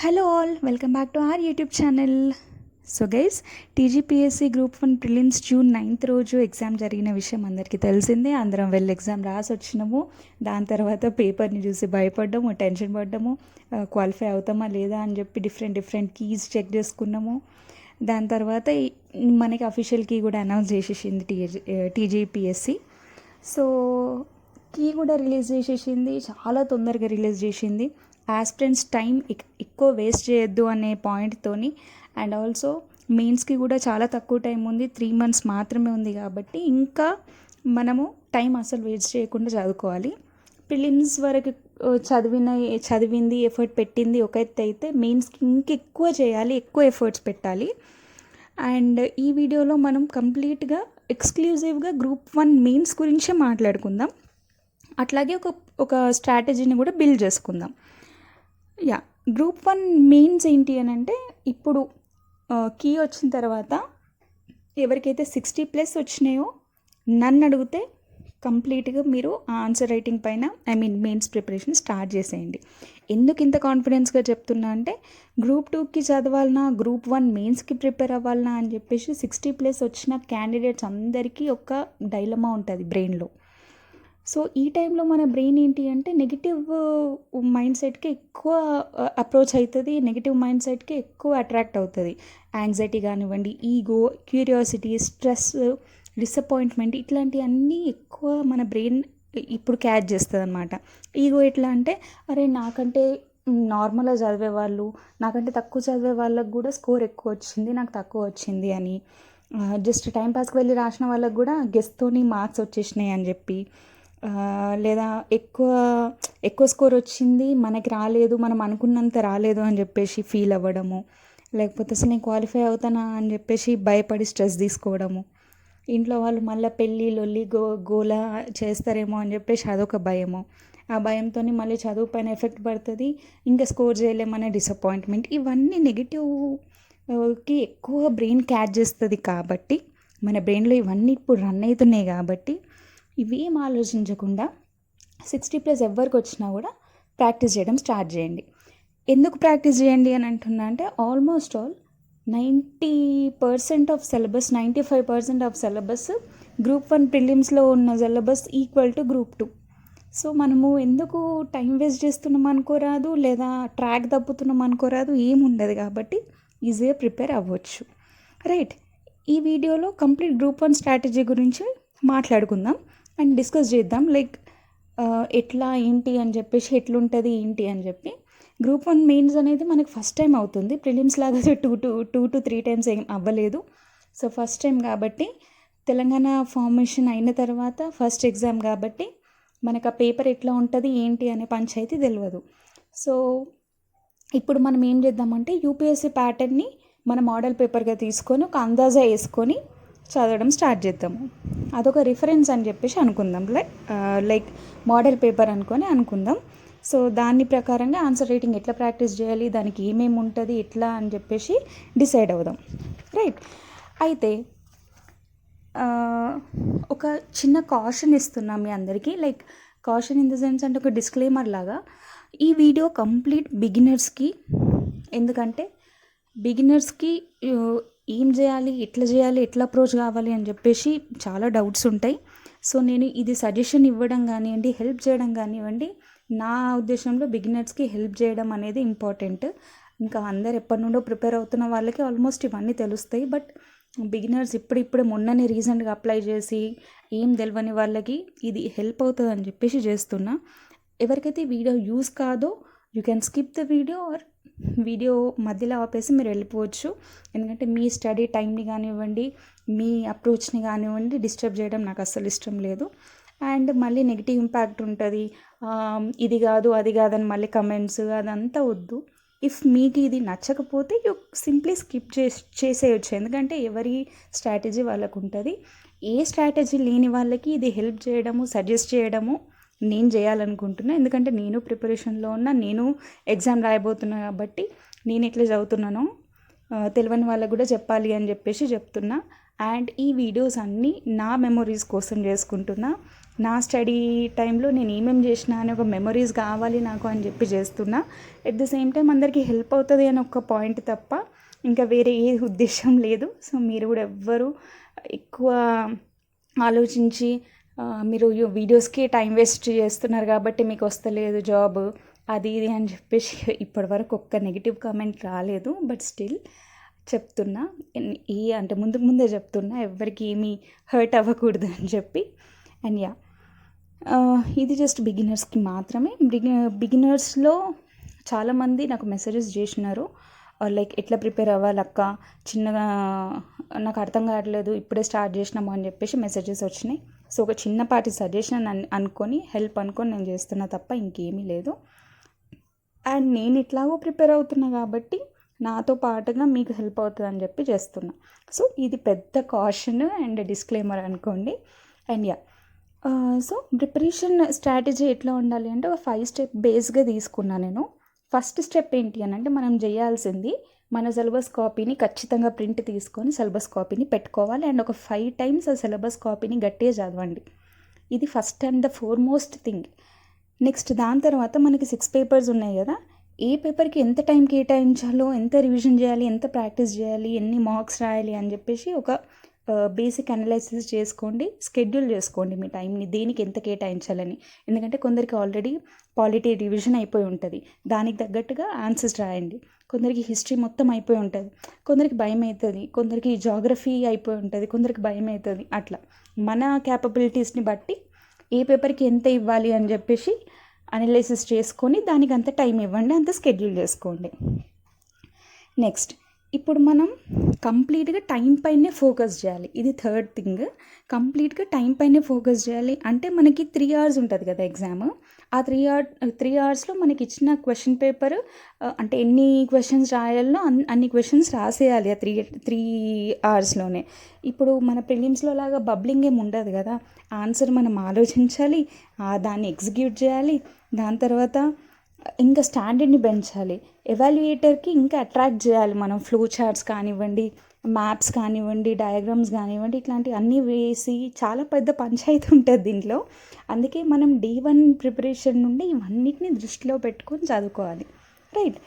Hello all, welcome back to our YouTube channel. So guys, TGPSC group 1 prelims June 9th రోజు exam జరిగిన విషయం అందరికీ తెలిసిందే. అందరం వెళ్ళి ఎగ్జామ్ రాసి వచ్చినాము. దాని తర్వాత పేపర్ని చూసి భయపడ్డాము, టెన్షన్ పడ్డాము, క్వాలిఫై అవుతామా లేదా అని చెప్పి డిఫరెంట్ కీస్ చెక్ చేసుకున్నాము. దాని తర్వాత మనకి అఫీషియల్ కీ కూడా అనౌన్స్ చేసేసింది టీజీపీఎస్సీ. సో కీ కూడా రిలీజ్ చేసేసింది, చాలా తొందరగా రిలీజ్ చేసింది. ఆస్పిరెంట్స్ టైం ఎక్కువ వేస్ట్ చేయొద్దు అనే పాయింట్తోని, అండ్ ఆల్సో మెయిన్స్కి కూడా చాలా తక్కువ టైం ఉంది, 3 months మాత్రమే ఉంది. కాబట్టి ఇంకా మనము టైం అసలు వేస్ట్ చేయకుండా చదువుకోవాలి. ప్రిలిమ్స్ వరకు చదివింది, ఎఫర్ట్ పెట్టింది ఒక ఎత్తు అయితే, మెయిన్స్కి ఇంకెక్కువ చేయాలి, ఎక్కువ ఎఫర్ట్స్ పెట్టాలి. అండ్ ఈ వీడియోలో మనం కంప్లీట్గా ఎక్స్క్లూజివ్గా గ్రూప్ 1 మెయిన్స్ గురించే మాట్లాడుకుందాం. అట్లాగే ఒక స్ట్రాటజీని కూడా బిల్డ్ చేసుకుందాం. గ్రూప్ 1 మెయిన్స్ ఏంటి అని అంటే, ఇప్పుడు కీ వచ్చిన తర్వాత ఎవరికైతే 60+ వచ్చినాయో నన్ను అడిగితే కంప్లీట్గా మీరు ఆన్సర్ రైటింగ్ పైన మెయిన్స్ ప్రిపరేషన్ స్టార్ట్ చేసేయండి. ఎందుకు ఇంత కాన్ఫిడెన్స్గా చెప్తున్నా అంటే, గ్రూప్ 2కి చదవాలన్నా, గ్రూప్ 1 మెయిన్స్కి ప్రిపేర్ అవ్వాలన్నా అని చెప్పేసి 60+ వచ్చిన క్యాండిడేట్స్ అందరికీ ఒక డైలమా ఉంటుంది బ్రెయిన్లో. సో ఈ టైంలో మన బ్రెయిన్ ఏంటి అంటే, నెగిటివ్ మైండ్ సెట్కి ఎక్కువ అప్రోచ్ అవుతుంది, నెగిటివ్ మైండ్ సెట్కి ఎక్కువ అట్రాక్ట్ అవుతుంది. యాంగ్జైటీ కానివ్వండి, ఈగో, క్యూరియాసిటీ, స్ట్రెస్, డిసప్పాయింట్మెంట్, ఇట్లాంటివన్నీ ఎక్కువ మన బ్రెయిన్ ఇప్పుడు క్యాచ్ చేస్తుంది అనమాట. ఈగో ఎట్లా అంటే, అరే నాకంటే నార్మల్గా చదివే వాళ్ళు, నాకంటే తక్కువ చదివే వాళ్ళకు కూడా స్కోర్ ఎక్కువ వచ్చింది, నాకు తక్కువ వచ్చింది అని, జస్ట్ టైంపాస్కి వెళ్ళి రాసిన వాళ్ళకు కూడా గెస్తోని మార్క్స్ వచ్చేసినాయి అని చెప్పి, లేదా ఎక్కువ స్కోర్ వచ్చింది మనకి రాలేదు, మనం అనుకున్నంత రాలేదు అని చెప్పేసి ఫీల్ అవ్వడము, లేకపోతే అసలు నేను క్వాలిఫై అవుతానా అని చెప్పేసి భయపడి స్ట్రెస్ తీసుకోవడము, ఇంట్లో వాళ్ళు మళ్ళీ పెళ్ళి లొల్లి గోల చేస్తారేమో అని చెప్పేసి అదొక భయము. ఆ భయంతో మళ్ళీ చదువు పైన ఎఫెక్ట్ పడుతుంది, ఇంకా స్కోర్ చేయలేమనే డిసప్పాయింట్మెంట్. ఇవన్నీ నెగిటివ్కి ఎక్కువ బ్రెయిన్ క్యాచ్ చేస్తుంది. కాబట్టి మన బ్రెయిన్లో ఇవన్నీ ఇప్పుడు రన్ అవుతున్నాయి. కాబట్టి ఇవేం ఆలోచించకుండా 60+ ఎవరికి వచ్చినా కూడా ప్రాక్టీస్ చేయడం స్టార్ట్ చేయండి. ఎందుకు ప్రాక్టీస్ చేయండి అని అంటున్నా అంటే, almost all 90% of syllabus, 95% of syllabus group 1 ప్రిలిమ్స్లో ఉన్న syllabus equal to group 2. So మనము ఎందుకు టైం వేస్ట్ చేస్తున్నాం అనుకోరాదు, లేదా ట్రాక్ తప్పుతున్నాం అనుకోరాదు, ఏముండదు. కాబట్టి ఈజీగా ప్రిపేర్ అవ్వచ్చు. రైట్, ఈ వీడియోలో కంప్లీట్ గ్రూప్ 1 స్ట్రాటజీ గురించి మాట్లాడుకుందాం అండ్ డిస్కస్ చేద్దాం. లైక్ ఎట్లా ఏంటి అని చెప్పేసి, ఎట్లుంటుంది ఏంటి అని చెప్పి. గ్రూప్ 1 మెయిన్స్ అనేది మనకి ఫస్ట్ టైం అవుతుంది. ప్రిలిమ్స్ లాగా 2 to 3 times ఏం అవ్వలేదు. సో ఫస్ట్ టైం కాబట్టి, తెలంగాణ ఫార్మేషన్ అయిన తర్వాత ఫస్ట్ ఎగ్జామ్ కాబట్టి మనకు ఆ పేపర్ ఎట్లా ఉంటుంది ఏంటి అనే పంచాయితీ తెలియదు. సో ఇప్పుడు మనం ఏం చేద్దామంటే, యూపీఎస్సీ ప్యాటర్న్ని మన మోడల్ పేపర్గా తీసుకొని ఒక అందాజా వేసుకొని చదవడం స్టార్ట్ చేద్దాము. అదొక రిఫరెన్స్ అని చెప్పేసి అనుకుందాం. లైక్ మోడల్ పేపర్ అనుకుందాం. సో దాని ప్రకారంగా ఆన్సర్ రైటింగ్ ఎట్లా ప్రాక్టీస్ చేయాలి, దానికి ఏమేమి ఉంటుంది, ఎట్లా అని చెప్పేసి డిసైడ్ అవుదాం. రైట్, అయితే ఒక చిన్న కాషన్ ఇస్తున్నాం మీ అందరికీ. Like caution in the sense అంటే, ఒక డిస్క్లైమర్ లాగా. ఈ వీడియో కంప్లీట్ బిగినర్స్కి. ఎందుకంటే బిగినర్స్కి ఏం చేయాలి, ఎట్లా అప్రోచ్ కావాలి అని చెప్పేసి చాలా డౌట్స్ ఉంటాయి. సో నేను ఇది సజెషన్ ఇవ్వడం కానివ్వండి, హెల్ప్ చేయడం కానివ్వండి, నా ఉద్దేశంలో బిగినర్స్కి హెల్ప్ చేయడం అనేది ఇంపార్టెంట్. ఇంకా అందరు ఎప్పటి నుండో ప్రిపేర్ అవుతున్న వాళ్ళకి ఆల్మోస్ట్ ఇవన్నీ తెలుస్తాయి. బట్ బిగినర్స్ ఇప్పుడిప్పుడే మొన్ననే రీసెంట్గా అప్లై చేసి ఏం తెలియని వాళ్ళకి ఇది హెల్ప్ అవుతుంది అని చెప్పేసి చేస్తున్నా. ఎవరికైతే వీడియో యూజ్ కాదో you can skip the video, or video మధ్యలో ఆపేసి మీరు వెళ్ళిపోవచ్చు. ఎందుకంటే మీ స్టడీ టైంని కానివ్వండి, మీ అప్రోచ్ని కానివ్వండి డిస్టర్బ్ చేయడం నాకు అస్సలు ఇష్టం లేదు. అండ్ మళ్ళీ నెగిటివ్ ఇంపాక్ట్ ఉంటుంది, ఇది కాదు అది కాదని మళ్ళీ కమెంట్స్ అదంతా వద్దు. ఇఫ్ మీకు ఇది నచ్చకపోతే యూ సింప్లీ స్కిప్ చేసేయచ్చు. ఎందుకంటే ఎవరి స్ట్రాటజీ వాళ్ళకు ఉంటుంది. ఏ స్ట్రాటజీ లేని వాళ్ళకి ఇది హెల్ప్ చేయడము, సజెస్ట్ చేయడము నేను చేయాలనుకుంటున్నా. ఎందుకంటే నేను ప్రిపరేషన్లో ఉన్నా, నేను ఎగ్జామ్ రాయబోతున్నా. కాబట్టి నేను ఎట్లా చదువుతున్నానో తెలియని వాళ్ళకు కూడా చెప్పాలి అని చెప్పేసి చెప్తున్నా. అండ్ ఈ వీడియోస్ అన్నీ నా మెమొరీస్ కోసం చేసుకుంటున్నా. నా స్టడీ టైంలో నేను ఏమేమి చేసినా అని ఒక మెమరీస్ కావాలి నాకు అని చెప్పి చేస్తున్నా. ఎట్ ద సేమ్ టైం అందరికీ హెల్ప్ అవుతుంది అని ఒక పాయింట్ తప్ప ఇంకా వేరే ఏ ఉద్దేశం లేదు. సో మీరు కూడా ఎవ్వరు ఎక్కువ ఆలోచించి మీరు వీడియోస్కి టైం వేస్ట్ చేస్తున్నారు కాబట్టి మీకు వస్తలేదు జాబ్ అది ఇది అని చెప్పేసి ఇప్పటివరకు ఒక్క నెగిటివ్ కామెంట్ రాలేదు. బట్ స్టిల్ చెప్తున్నా, అంటే ముందే చెప్తున్నా, ఎవరికి ఏమీ హర్ట్ అవ్వకూడదు అని చెప్పి. అండ్ ఇది జస్ట్ బిగినర్స్కి మాత్రమే. బిగినర్స్లో చాలామంది నాకు మెసేజెస్ చేసినారు, లైక్ ఎట్లా ప్రిపేర్ అవ్వాలి అక్క, చిన్నగా నాకు అర్థం కావట్లేదు, ఇప్పుడే స్టార్ట్ చేసినాము అని చెప్పేసి మెసేజెస్ వచ్చినాయి. సో ఒక చిన్నపాటి సజెషన్ అనుకొని, హెల్ప్ అనుకొని నేను చేస్తున్నా తప్ప ఇంకేమీ లేదు. అండ్ నేను ఇట్లాగో ప్రిపేర్ అవుతున్నా కాబట్టి నాతో పాటుగా మీకు హెల్ప్ అవుతుంది అని చెప్పి చేస్తున్నా. సో ఇది పెద్ద కాషన్ అండ్ డిస్క్లైమర్ అనుకోండి. అండ్ సో ప్రిపరేషన్ స్ట్రాటజీ ఎట్లా ఉండాలి అంటే ఒక 5 స్టెప్ బేస్గా తీసుకున్నా నేను. ఫస్ట్ స్టెప్ ఏంటి అని అంటే మనం చేయాల్సింది మన సిలబస్ కాపీని ఖచ్చితంగా ప్రింట్ తీసుకొని సిలబస్ కాపీని పెట్టుకోవాలి. అండ్ ఒక 5 times ఆ సిలబస్ కాపీని గట్టిగా చదవండి. ఇది first and the foremost thing. Next దాని తర్వాత మనకి 6 papers ఉన్నాయి కదా, ఏ పేపర్కి ఎంత టైం కేటాయించాలో, ఎంత రివిజన్ చేయాలి, ఎంత ప్రాక్టీస్ చేయాలి, ఎన్ని మార్క్స్ రాయాలి అని చెప్పేసి ఒక బేసిక్ అనలైసిస్ చేసుకోండి. స్కెడ్యూల్ చేసుకోండి మీ టైంని, దేనికి ఎంత కేటాయించాలని. ఎందుకంటే కొందరికి ఆల్రెడీ పాలిటీ రివిజన్ అయిపోయి ఉంటుంది, దానికి తగ్గట్టుగా ఆన్సర్స్ రాయండి. కొందరికి హిస్టరీ మొత్తం అయిపోయి ఉంటుంది, కొందరికి భయం అవుతుంది, కొందరికి జాగ్రఫీ అయిపోయి ఉంటుంది, కొందరికి భయం అవుతుంది. అట్లా మన క్యాపబిలిటీస్ని బట్టి ఏ పేపర్కి ఎంత ఇవ్వాలి అని చెప్పేసి అనలైసిస్ చేసుకొని దానికి అంత టైం ఇవ్వండి, అంత స్కెడ్యూల్ చేసుకోండి. నెక్స్ట్ ఇప్పుడు మనం కంప్లీట్గా టైం పైనే ఫోకస్ చేయాలి. ఇది థర్డ్ థింగ్. కంప్లీట్గా టైం పైనే ఫోకస్ చేయాలి అంటే మనకి 3 hours ఉంటుంది కదా ఎగ్జామ్. ఆ 3 hoursలో మనకి ఇచ్చిన క్వశ్చన్ పేపర్ అంటే ఎన్ని క్వశ్చన్స్ రాయాలో అన్ని క్వశ్చన్స్ రాసేయాలి ఆ 3 hoursలోనే. ఇప్పుడు మన ప్రిలిమ్స్లో లాగా బబ్లింగ్ ఏమి ఉండదు కదా, ఆన్సర్ మనం ఆలోచించాలి, దాన్ని ఎగ్జిక్యూట్ చేయాలి, దాని తర్వాత ఇంకా స్టాండర్డ్ని పెంచాలి. ఎవాల్యుయేటర్కి ఇంకా అట్రాక్ట్ చేయాలి మనం. ఫ్లో చార్ట్స్ కానివ్వండి, మ్యాప్స్ కానివ్వండి, డయాగ్రామ్స్ కానివ్వండి, ఇట్లాంటివి అన్నీ వేసి చాలా పెద్ద పంచాయతీ ఉంటుంది దీంట్లో. అందుకే మనం D1 ప్రిపరేషన్ నుండి ఇవన్నిటిని దృష్టిలో పెట్టుకొని చదువుకోవాలి, రైట్.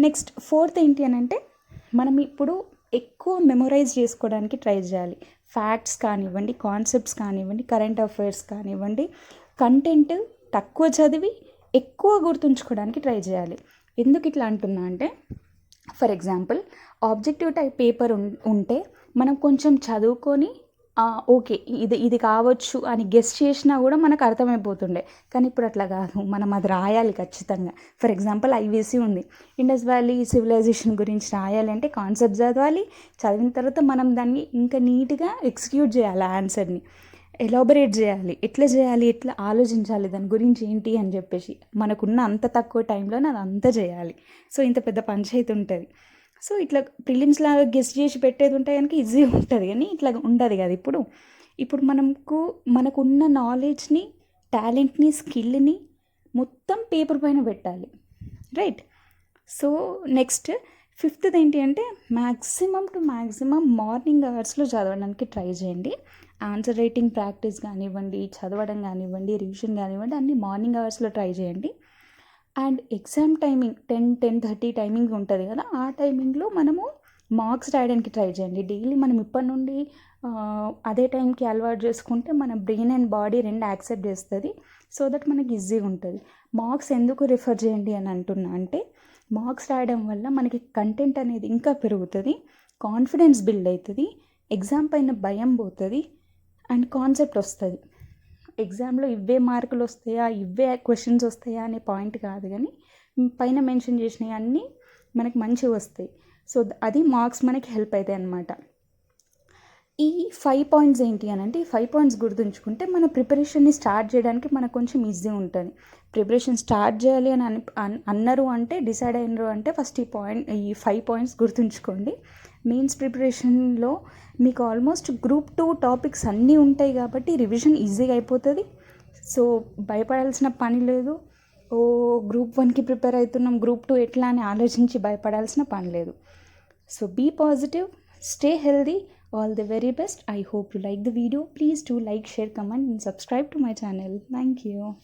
నెక్స్ట్ ఫోర్త్ ఏంటి అని అంటే మనం ఇప్పుడు ఎక్కువ మెమొరైజ్ చేసుకోవడానికి ట్రై చేయాలి. ఫ్యాక్ట్స్ కానివ్వండి, కాన్సెప్ట్స్ కానివ్వండి, కరెంట్ అఫైర్స్ కానివ్వండి, కంటెంట్ తక్కువ చదివి ఎక్కువ గుర్తుంచుకోవడానికి ట్రై చేయాలి. ఎందుకు ఇట్లా అంటున్నా అంటే, for example objective type paper ఉంటే మనం కొంచెం చదువుకొని ఓకే ఇది కావచ్చు అని గెస్ చేసినా కూడా మనకు అర్థమైపోతుండే. కానీ ఇప్పుడు అట్లా కాదు, మనం అది రాయాలి ఖచ్చితంగా. ఫర్ ఎగ్జాంపుల్ ఐవీసీ ఉంది, ఇండస్ వ్యాలీ సివిలైజేషన్ గురించి రాయాలంటే కాన్సెప్ట్ చదవాలి, చదివిన తర్వాత మనం దాన్ని ఇంకా నీట్గా ఎగ్జిక్యూట్ చేయాలి, ఆన్సర్ని ఎలాబరేట్ చేయాలి, ఎట్లా చేయాలి, ఎట్లా ఆలోచించాలి, దాని గురించి ఏంటి అని చెప్పేసి. మనకున్న అంత తక్కువ టైంలోనే అది అంతా చేయాలి. సో ఇంత పెద్ద పంచాయతీ ఉంటుంది. సో ఇట్లా ప్రిలిమ్స్ లాగా గెస్ట్ చేసి పెట్టేది ఉంటాయి కనుక ఈజీ ఉంటుంది, కానీ ఇట్లా ఉండదు కదా. ఇప్పుడు మనకున్న నాలెడ్జ్ని, టాలెంట్ని, స్కిల్ని మొత్తం పేపర్ పైన పెట్టాలి, రైట్. సో నెక్స్ట్ ఫిఫ్త్ది ఏంటి అంటే మ్యాక్సిమం మార్నింగ్ అవర్స్లో చదవడానికి ట్రై చేయండి. ఆన్సర్ రైటింగ్ ప్రాక్టీస్ కానివ్వండి, చదవడం కానివ్వండి, రివిజన్ కానివ్వండి, అన్నీ మార్నింగ్ అవర్స్లో ట్రై చేయండి. అండ్ ఎగ్జామ్ టైమింగ్ 10-10:30 టైమింగ్ ఉంటుంది కదా, ఆ టైమింగ్లో మనము మార్క్స్ రాయడానికి ట్రై చేయండి. డైలీ మనం ఇప్పటి నుండి అదే టైంకి అలవాటు చేసుకుంటే మన బ్రెయిన్ అండ్ బాడీ రెండు యాక్సెప్ట్ చేస్తుంది. సో దట్ మనకి ఈజీగా ఉంటుంది. మార్క్స్ ఎందుకు రిఫర్ చేయండి అని అంటున్నా అంటే, మార్క్స్ రాయడం వల్ల మనకి కంటెంట్ అనేది ఇంకా పెరుగుతుంది, కాన్ఫిడెన్స్ బిల్డ్ అవుతుంది, ఎగ్జామ్ పైన భయం పోతుంది, అండ్ కాన్సెప్ట్ వస్తుంది. ఎగ్జామ్లో ఇవే మార్కులు వస్తాయా, ఇవే క్వశ్చన్స్ వస్తాయా అనే పాయింట్ కాదు, కానీ పైన మెన్షన్ చేసినవి అన్నీ మనకి మంచిగా వస్తాయి. సో అది మార్క్స్ మనకి హెల్ప్ అవుతాయి అన్నమాట. ఈ 5 points ఏంటి అని అంటే, ఈ 5 points గుర్తుంచుకుంటే మన ప్రిపరేషన్ని స్టార్ట్ చేయడానికి మనకు కొంచెం ఈజీ ఉంటుంది. ప్రిపరేషన్ స్టార్ట్ చేయాలి అని అన్నారు అంటే, డిసైడ్ అయినరు అంటే ఫస్ట్ ఈ 5 points గుర్తుంచుకోండి. మెయిన్స్ ప్రిపరేషన్లో మీకు ఆల్మోస్ట్ Group 2 టాపిక్స్ అన్నీ ఉంటాయి కాబట్టి రివిజన్ ఈజీగా అయిపోతుంది. సో భయపడాల్సిన పని లేదు. Group 1కి ప్రిపేర్ అవుతున్నాం, Group 2 ఎట్లా అని ఆలోచించి భయపడాల్సిన పని లేదు. So be positive, stay healthy, All the very best. I hope you like the video. Please do like, share, comment and subscribe to my channel. Thank you.